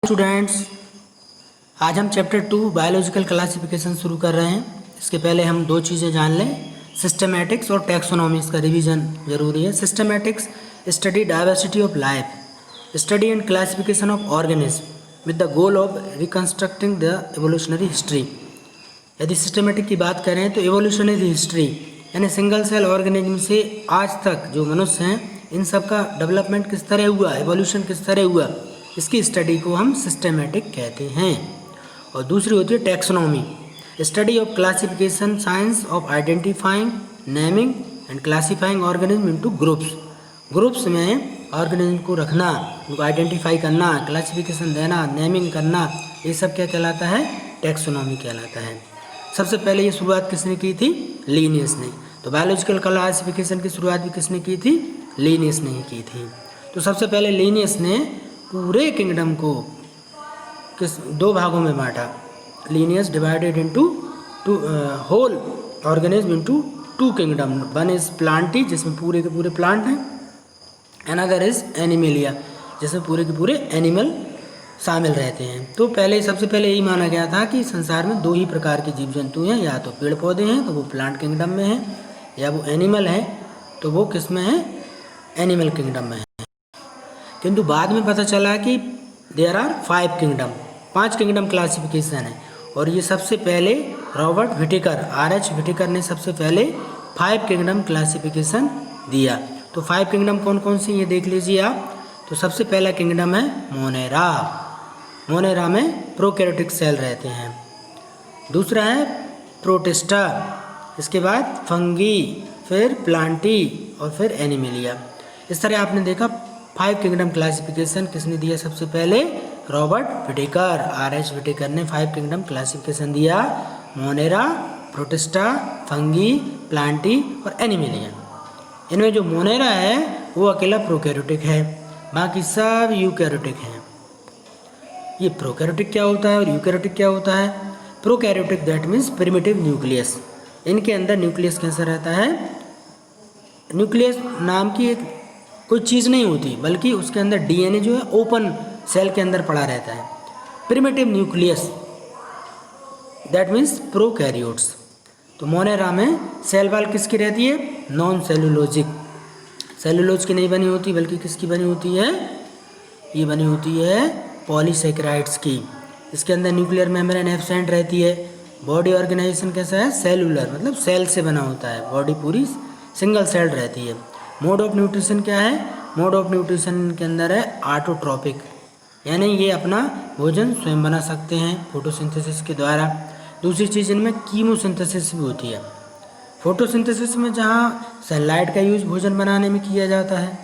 Students, आज हम chapter 2 biological classification शुरू कर रहे हैं। इसके पहले हम दो चीज़ें जान लें, सिस्टमैटिक्स और टैक्सोनॉमी। इसका रिवीजन जरूरी है। Systematics study diversity of life, study and classification of organism with the goal of reconstructing the evolutionary history. यदि सिस्टमेटिक की बात करें तो एवोल्यूशनरी हिस्ट्री यानी सिंगल सेल ऑर्गेनिज्म से आज तक जो मनुष्य हैं इन सब का डेवलपमेंट किस तरह हुआ, एवोल्यूशन किस तरह हुआ, इसकी स्टडी को हम सिस्टमेटिक कहते हैं। और दूसरी होती है taxonomy, study of classification, science of identifying, naming and classifying organism into groups. Groups में ऑर्गेनिज्म को रखना, उनको आइडेंटिफाई करना, क्लासिफिकेशन देना, नेमिंग करना, ये सब क्या कहलाता है? टैक्सोनॉमी कहलाता है। सबसे पहले ये शुरुआत किसने की थी? लिनियस ने। तो बायोलॉजिकल क्लासिफिकेशन की शुरुआत भी किसने की थी? लिनियस ने ही की थी। तो सबसे पहले लिनियस ने पूरे किंगडम को किस दो भागों में बांटा। Linnaeus divided into whole organism into two kingdom. One is plantae जिसमें पूरे के पूरे प्लांट हैं, अनदर इज एनिमलिया जिसमें पूरे के पूरे एनिमल शामिल रहते हैं। तो पहले सबसे पहले यही माना गया था कि संसार में दो ही प्रकार के जीव जंतु हैं, या तो पेड़ पौधे हैं तो वो प्लांट किंगडम में हैं, या वो एनिमल है तो वो किस में है? एनिमल किंगडम में है। किंतु बाद में पता चला कि there are 5 kingdom, 5 kingdom classification है। और ये सबसे पहले रॉबर्ट व्हिटेकर, R.H. व्हिटेकर ने सबसे पहले 5 किंगडम क्लासिफिकेशन दिया। तो 5 किंगडम कौन कौन से ये देख लीजिए आप। तो सबसे पहला किंगडम है मोनेरा। मोनेरा में प्रोकैरियोटिक सेल रहते हैं। दूसरा है प्रोटिस्टा, इसके बाद फंगी, फिर प्लांटी और फिर एनिमलिया। इस तरह आपने देखा 5 किंगडम क्लासिफिकेशन किसने दिया? सबसे पहले रॉबर्ट व्हिटेकर, R.H. व्हिटेकर ने 5 किंगडम क्लासिफिकेशन दिया। मोनेरा, प्रोटिस्टा, फंगी, प्लांटी और एनिमलिया। इनमें जो मोनेरा है वो अकेला प्रोकैरियोटिक है, बाकी सब यूकैरियोटिक हैं। ये प्रोकैरियोटिक क्या होता है और यूकैरियोटिक क्या होता है? Prokaryotic that means primitive nucleus. इनके अंदर न्यूक्लियस कैसा रहता है? न्यूक्लियस नाम की एक कोई चीज़ नहीं होती, बल्कि उसके अंदर DNA जो है ओपन सेल के अंदर पड़ा रहता है। Primitive nucleus that means prokaryotes. तो मोनेरा में सेल वॉल किसकी रहती है? नॉन सेलुलोजिक, सेलुलोज की नहीं बनी होती, बल्कि किसकी बनी होती है? ये बनी होती है पॉलीसेकेराइड्स की। इसके अंदर न्यूक्लियर मेम्ब्रेन एब्सेंट रहती है। बॉडी ऑर्गेनाइजेशन कैसा है? सेलुलर, मतलब सेल से बना होता है। बॉडी पूरी सिंगल सेल रहती है। मोड ऑफ न्यूट्रिशन क्या है? मोड ऑफ न्यूट्रिशन के अंदर है ऑटोट्रॉपिक, यानी ये अपना भोजन स्वयं बना सकते हैं फोटोसिंथेसिस के द्वारा। दूसरी चीज़ इनमें कीमोसिंथेसिस भी होती है। फोटोसिंथेसिस में जहाँ सनलाइट का यूज़ भोजन बनाने में किया जाता है,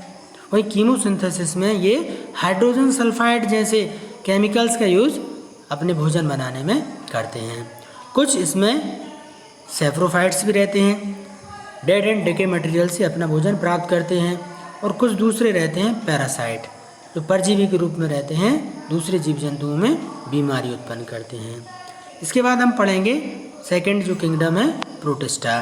वहीं कीमोसिंथेसिस में ये हाइड्रोजन सल्फाइड जैसे केमिकल्स का यूज़ अपने भोजन बनाने में करते हैं। कुछ इसमें सेफ्रोफाइट्स भी रहते हैं, डेड एंड डिके मटेरियल से अपना भोजन प्राप्त करते हैं। और कुछ दूसरे रहते हैं पैरासाइट, जो परजीवी के रूप में रहते हैं, दूसरे जीव जंतुओं में बीमारी उत्पन्न करते हैं। इसके बाद हम पढ़ेंगे सेकंड जो किंगडम है प्रोटिस्टा।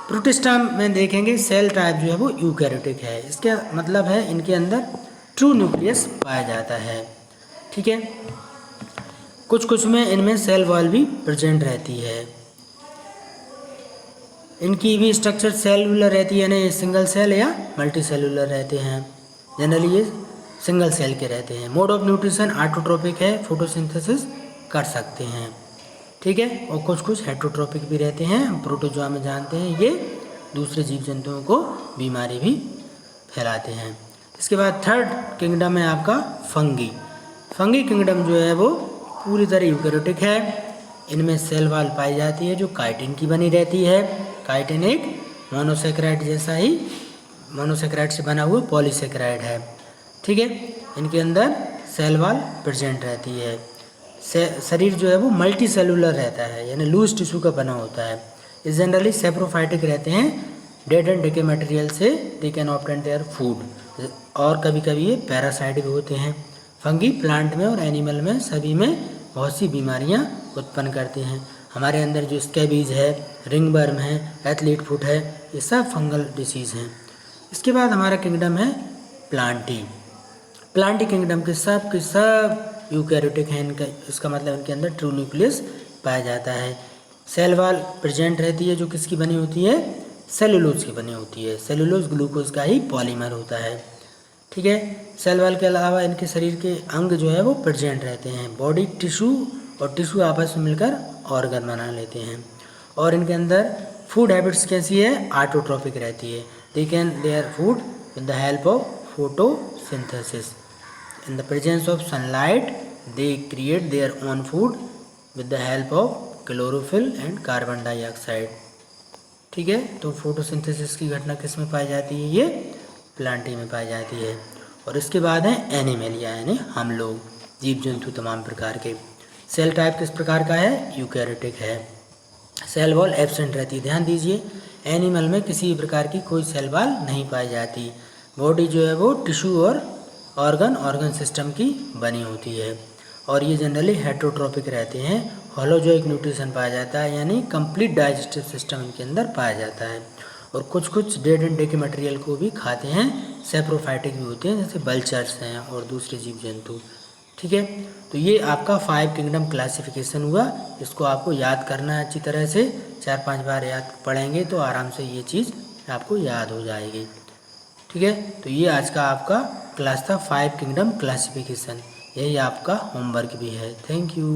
प्रोटिस्टा में देखेंगे सेल टाइप जो है वो यूकैरियोटिक है। इसका मतलब है इनके अंदर ट्रू न्यूक्लियस पाया जाता है। ठीक है, कुछ में इनमें सेल वॉल भी प्रेजेंट रहती है। इनकी भी स्ट्रक्चर सेलुलर रहती है, यानी सिंगल सेल या मल्टी सेलुलर रहते हैं। जनरली ये सिंगल सेल के रहते हैं। मोड ऑफ न्यूट्रिशन ऑटोट्रोपिक है, फोटोसिंथेसिस कर सकते हैं। ठीक है, और कुछ हेटरोट्रोपिक भी रहते हैं। हम प्रोटोजोआ में जानते हैं ये दूसरे जीव जंतुओं को बीमारी भी फैलाते हैं। इसके बाद थर्ड किंगडम है आपका फंगी। फंगी किंगडम जो है वो पूरी तरह यूकैरियोटिक है। इनमें सेल वॉल पाई जाती है जो काइटिन की बनी रहती है। काइटिन एक मोनोसेकेराइड जैसा ही मोनोसेकेराइड से बना हुआ पॉलीसेकेराइड है। ठीक है, इनके अंदर सेल वॉल प्रेजेंट रहती है। शरीर जो है वो मल्टी सेलुलर रहता है, यानी लूज टिश्यू का बना होता है। ये जनरली सेप्रोफाइटिक रहते हैं। डेड एंड डिके मटेरियल से they can obtain their food. और कभी कभी ये पैरासाइट भी होते हैं। फंगी प्लांट में और एनिमल में सभी में बहुत सी बीमारियां उत्पन्न करते हैं। हमारे अंदर जो स्कैबीज है, रिंगवर्म है, एथलीट फुट है, ये सब फंगल डिसीज़ हैं। इसके बाद हमारा किंगडम है प्लांटी। प्लांटी किंगडम के सब यूकैरियोटिक है इनका, इसका मतलब इनके अंदर ट्रू न्यूक्लियस पाया जाता है। सेल वॉल प्रेजेंट रहती है जो किसकी बनी होती है, सेलुलोज की बनी होती है। सेलुलोज ग्लूकोज का ही पॉलीमर होता है, ठीक है। सेल वॉल के अलावा इनके शरीर के अंग जो है वो प्रेजेंट रहते हैं। बॉडी टिश्यू और टिश्यू आपस में मिलकर ऑर्गन बना लेते हैं। और इनके अंदर फूड हैबिट्स कैसी है, ऑटोट्रॉपिक रहती है। They can their food with the help of photosynthesis. In the presence of sunlight they create their own food with the help of chlorophyll and carbon dioxide, ठीक है। तो फोटोसिंथेसिस की घटना किस में पाई जाती है, ये प्लांटी में पाई जाती है। और इसके बाद है एनिमलिया, यानी हम लोग, जीव जंतु तमाम प्रकार के। सेल टाइप किस प्रकार का है, यूकैरियोटिक है। सेल वॉल एब्सेंट रहती है, ध्यान दीजिए एनिमल में किसी भी प्रकार की कोई सेल वॉल नहीं पाई जाती। बॉडी जो है वो टिश्यू और ऑर्गन सिस्टम की बनी होती है। और ये जनरली हेटरोट्रॉपिक रहते हैं। होलोजोइक न्यूट्रिशन पाया जाता है, यानी कंप्लीट डाइजेस्टिव सिस्टम इनके अंदर पाया जाता है। और कुछ डेड एंड डे के मटेरियल को भी खाते हैं। सेप्रोफाइटिक भी होते हैं, जैसे बल्चर्स हैं और दूसरे जीव जंतु, ठीक है। तो ये आपका 5 किंगडम क्लासिफिकेशन हुआ। इसको आपको याद करना है अच्छी तरह से, 4-5 बार याद पढ़ेंगे तो आराम से ये चीज़ आपको याद हो जाएगी, ठीक है। तो ये आज का आपका क्लास था 5 किंगडम क्लासिफिकेशन। यही आपका होमवर्क भी है। Thank you.